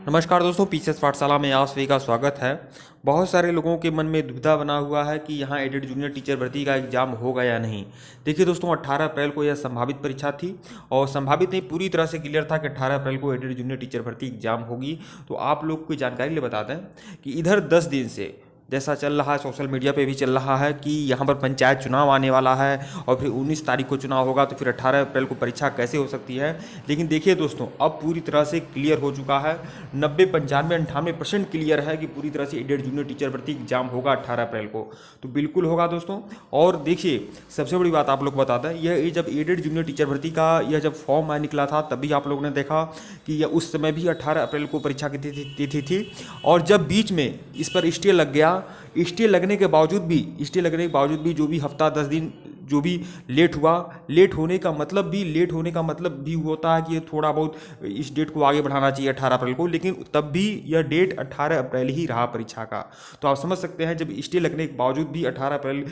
नमस्कार दोस्तों, पीसीएस पाठशाला में आप सभी का स्वागत है। बहुत सारे लोगों के मन में दुविधा बना हुआ है कि यहाँ एडेड जूनियर टीचर भर्ती का एग्जाम होगा या नहीं। देखिए दोस्तों, 18 अप्रैल को यह संभावित परीक्षा थी और संभावित नहीं, पूरी तरह से क्लियर था कि 18 अप्रैल को एडेड जूनियर टीचर भर्ती एग्जाम होगी। तो आप लोग को जानकारी लिए बता दें कि इधर 10 दिन से जैसा चल रहा है, सोशल मीडिया पे भी चल रहा है कि यहाँ पर पंचायत चुनाव आने वाला है और फिर 19 तारीख को चुनाव होगा, तो फिर 18 अप्रैल को परीक्षा कैसे हो सकती है। लेकिन देखिए दोस्तों, अब पूरी तरह से क्लियर हो चुका है, 90, 95, 98% क्लियर है कि पूरी तरह से एडेड जूनियर टीचर भर्ती एग्जाम होगा 18 अप्रैल को। तो बिल्कुल होगा दोस्तों। और देखिए, सबसे बड़ी बात आप लोग को बता दें, यह जब एडेड जूनियर टीचर भर्ती का यह जब फॉर्म निकला था तभी आप लोगों ने देखा कि यह उस समय भी 18 अप्रैल को परीक्षा की तिथि थी। और जब बीच में इस पर स्टे लग गया, स्टे लगने के बावजूद भी जो भी हफ्ता 10 दिन जो भी लेट होने का मतलब भी होता है कि थोड़ा बहुत इस डेट को आगे बढ़ाना चाहिए 18 अप्रैल को, लेकिन तब भी यह डेट 18 अप्रैल ही रहा परीक्षा का। तो आप समझ सकते हैं, जब स्टे लगने के बावजूद भी 18 अप्रैल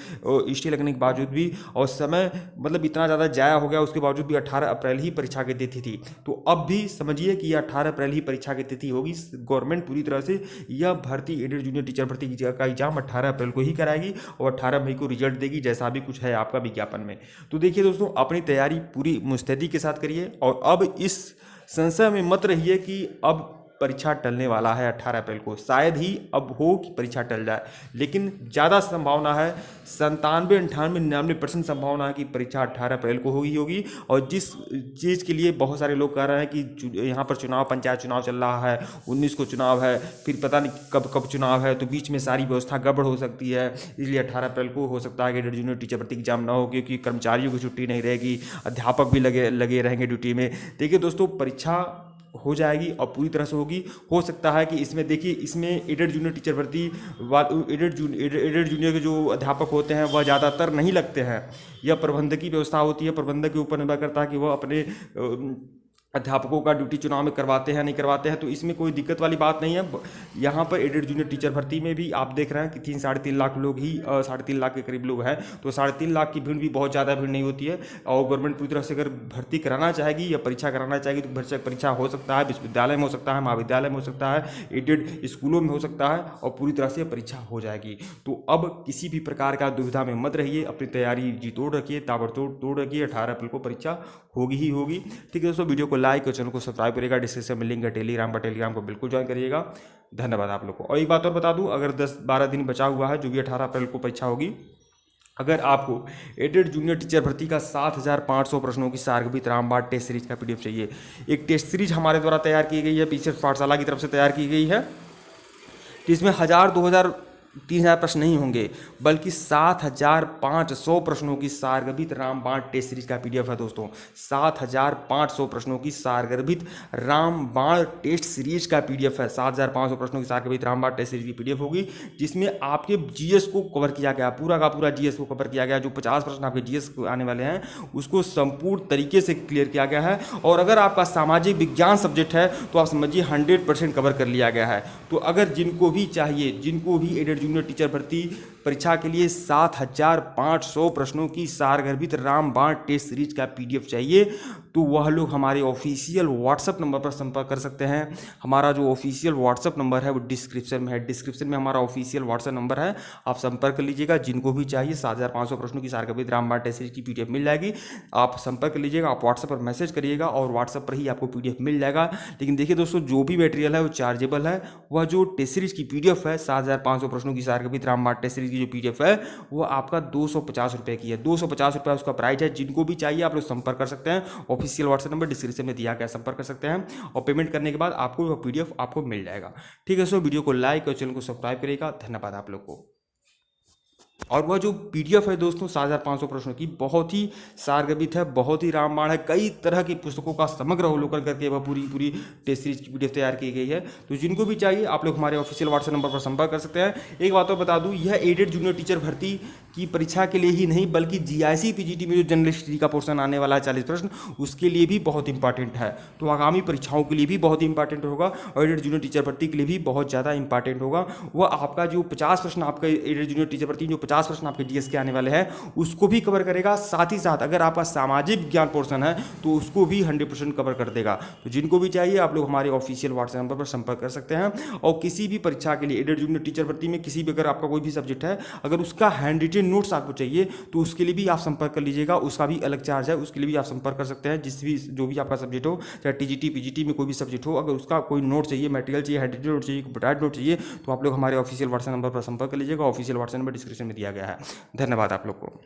स्टे लगने के बावजूद भी और समय मतलब इतना ज़्यादा जाया हो गया, उसके बावजूद भी 18 अप्रैल ही परीक्षा की तिथि थी। तो अब भी समझिए कि 18 अप्रैल ही परीक्षा की तिथि होगी। गवर्नमेंट पूरी तरह से यह भर्ती एडेड जूनियर टीचर भर्ती का एग्जाम 18 अप्रैल को ही कराएगी और 18 मई को रिजल्ट देगी, जैसा भी कुछ है आपका विज्ञापन में। तो देखिए दोस्तों, अपनी तैयारी पूरी मुस्तैदी के साथ करिए और अब इस संशय में मत रहिए कि अब परीक्षा टलने वाला है 18 अप्रैल को। शायद ही अब हो कि परीक्षा टल जाए, लेकिन ज़्यादा संभावना है, 97, 98, 99% संभावना है कि परीक्षा 18 अप्रैल को होगी। और जिस चीज़ के लिए बहुत सारे लोग कह रहे हैं कि यहाँ पर पंचायत चुनाव चल रहा है, 19 को चुनाव है, फिर पता नहीं कब चुनाव है, तो बीच में सारी व्यवस्था गड़बड़ हो सकती है, इसलिए 18 अप्रैल को हो सकता है कि एडेड जूनियर टीचर भर्ती एग्जाम ना हो, क्योंकि कर्मचारियों की छुट्टी नहीं रहेगी, अध्यापक भी लगे रहेंगे ड्यूटी में। देखिए दोस्तों, परीक्षा हो जाएगी और पूरी तरह से होगी। हो सकता है कि इसमें एडेड जूनियर टीचर भर्ती एडेड जूनियर के जो अध्यापक होते हैं वह ज़्यादातर नहीं लगते हैं। यह प्रबंधकीय व्यवस्था होती है, प्रबंधक के ऊपर निर्भर करता है कि वह अपने अध्यापकों का ड्यूटी चुनाव में करवाते हैं नहीं करवाते हैं। तो इसमें कोई दिक्कत वाली बात नहीं है। यहाँ पर एडेड जूनियर टीचर भर्ती में भी आप देख रहे हैं कि 3-3.5 लाख लोग ही 3.5 लाख के करीब लोग हैं। तो 3.5 लाख की भीड़ भी बहुत ज़्यादा भीड़ नहीं होती है। और गवर्नमेंट पूरी तरह से अगर भर्ती कराना चाहेगी या परीक्षा कराना चाहेगी तो परीक्षा हो सकता है, विश्वविद्यालय में हो सकता है, महाविद्यालय में हो सकता है, एडेड स्कूलों में हो सकता है और पूरी तरह से परीक्षा हो जाएगी। तो अब किसी भी प्रकार का दुविधा में मत रहिए, अपनी तैयारी जी तोड़ रखिए, ताबड़तोड़ तोड़ रखिए। 18 अप्रैल को परीक्षा होगी ही होगी। ठीक है दोस्तों, वीडियो को लाइक और चैनल को सब्सक्राइब करिएगा। डिस्क्रिप्शन में लिंक है टेलीग्राम को बिल्कुल ज्वाइन करिएगा। धन्यवाद आप लोग को। और एक बात और बता दूं, अगर 10-12 दिन बचा हुआ है, जो भी 18 अप्रैल को परीक्षा होगी, अगर आपको एडेड जूनियर टीचर भर्ती का 7500 प्रश्नों की सारगर्भित रामबाण टेस्ट सीरीज का पीडीएफ चाहिए। एक टेस्ट सीरीज हमारे द्वारा तैयार की गई है, पीसीएस पाठशाला की तरफ से तैयार की गई है, जिसमें 1000, 2000, 3000 प्रश्न नहीं होंगे, बल्कि 7500 प्रश्नों की सारगर्भित रामबाण टेस्ट सीरीज का पीडीएफ है दोस्तों। 7500 प्रश्नों की सारगर्भित रामबाण टेस्ट सीरीज का पीडीएफ है। 7500 प्रश्नों की सारगर्भित रामबाण टेस्ट सीरीज की पीडीएफ होगी, जिसमें आपके जीएस को कवर किया गया, पूरा का पूरा जीएस को कवर किया गया। जो 50 प्रश्न आपके जीएस को आने वाले हैं, उसको संपूर्ण तरीके से क्लियर किया गया है। और अगर आपका सामाजिक विज्ञान सब्जेक्ट है तो आप समझिए 100% कवर कर लिया गया है। तो अगर जिनको भी चाहिए, जिनको भी एडेड जूनियर टीचर भर्ती परीक्षा के लिए 7500 प्रश्नों की सारगर्भित रामबाण टेस्ट सीरीज का पीडीएफ चाहिए, तो वह लोग हमारे ऑफिशियल व्हाट्सएप नंबर पर संपर्क कर सकते हैं। हमारा जो ऑफिशियल व्हाट्सएप नंबर है वो डिस्क्रिप्शन में है। डिस्क्रिप्शन में हमारा ऑफिशियल व्हाट्सएप नंबर है, आप संपर्क कर लीजिएगा। जिनको भी चाहिए 7500 प्रश्नों की सारगर्भित रामबाण टेस्ट सीरीज की पीडीएफ मिल जाएगी। आप संपर्क कर लीजिएगा, आप व्हाट्सएप पर मैसेज करिएगा और व्हाट्सएप पर ही आपको पीडीएफ मिल जाएगा। लेकिन देखिए दोस्तों, जो भी मटेरियल है वो चार्जेबल है। वह जो टेस्ट सीरीज की पीडीएफ है, 7500 प्रश्नों की सारगर्भित रामबाण टेस्ट सीरीज की जो पीडीएफ है, वो आपका 250 रुपये की है। 250 रुपये उसका प्राइस है। जिनको भी चाहिए आप लोग संपर्क कर सकते हैं। ऑफिशियल व्हाट्सएप नंबर डिस्क्रिप्शन में दिया गया, संपर्क कर सकते हैं और पेमेंट करने के बाद आपको वो पीडीएफ आपको मिल जाएगा। ठीक है सो, वीडियो को लाइक और चैनल को सब्सक्राइब करिएगा। धन्यवाद आप लोग को। और वह जो पीडीएफ है दोस्तों 7500 प्रश्नों की, बहुत ही सारगर्भित है, बहुत ही रामबाण है। कई तरह की पुस्तकों का समग्र अवलोकन करके वह पूरी टेस्ट सीरीज की पीडीएफ तैयार की गई है। तो जिनको भी चाहिए आप लोग हमारे ऑफिशियल व्हाट्सएप नंबर पर संपर्क कर सकते हैं। एक बात और बता दूं, यह एडेड जूनियर टीचर भर्ती की परीक्षा के लिए ही नहीं बल्कि जीआईसी पीजीटी में जो जनरल हिस्ट्री का पोर्शन आने वाला है 40 प्रश्न, उसके लिए भी बहुत इंपॉर्टेंट है। तो आगामी परीक्षाओं के लिए भी बहुत इंपॉर्टेंट होगा और एडेड जूनियर टीचर भर्ती के लिए भी बहुत ज़्यादा इंपॉर्टेंट होगा। वह आपका जो 50 प्रश्न आपका एडेड जूनियर टीचर भर्ती जो 50 प्रश्न आपके जीएस के आने वाले हैं उसको भी कवर करेगा। साथ ही साथ अगर आपका सामाजिक विज्ञान पोर्शन है तो उसको भी 100% कवर कर देगा। तो जिनको भी चाहिए आप लोग हमारे ऑफिशियल व्हाट्सएप नंबर पर संपर्क कर सकते हैं। और किसी भी परीक्षा के लिए एडेड जूनियर टीचर भर्ती में किसी भी अगर आपका कोई भी सब्जेक्ट है, अगर उसका हैंड रिटेन नोट्स आपको चाहिए तो उसके लिए भी आप संपर्क कर लीजिएगा। उसका भी अलग चार्ज है, उसके लिए भी आप संपर्क कर सकते हैं। जो भी आपका सब्जेक्ट हो, चाहे टीजीटी पीजीटी में कोई भी सब्जेक्ट हो, अगर उसका कोई नोट चाहिए, मटेरियल चाहिए, हैंड रिटेन नोट चाहिए, ब्राइट नोट चाहिए, तो आप लोग हमारे ऑफिशियल व्हाट्सएप नंबर पर संपर्क कर लीजिएगा। ऑफिशियल व्हाट्सएप नंबर डिस्क्रिप्शन में दिया गया है। धन्यवाद आप लोग को।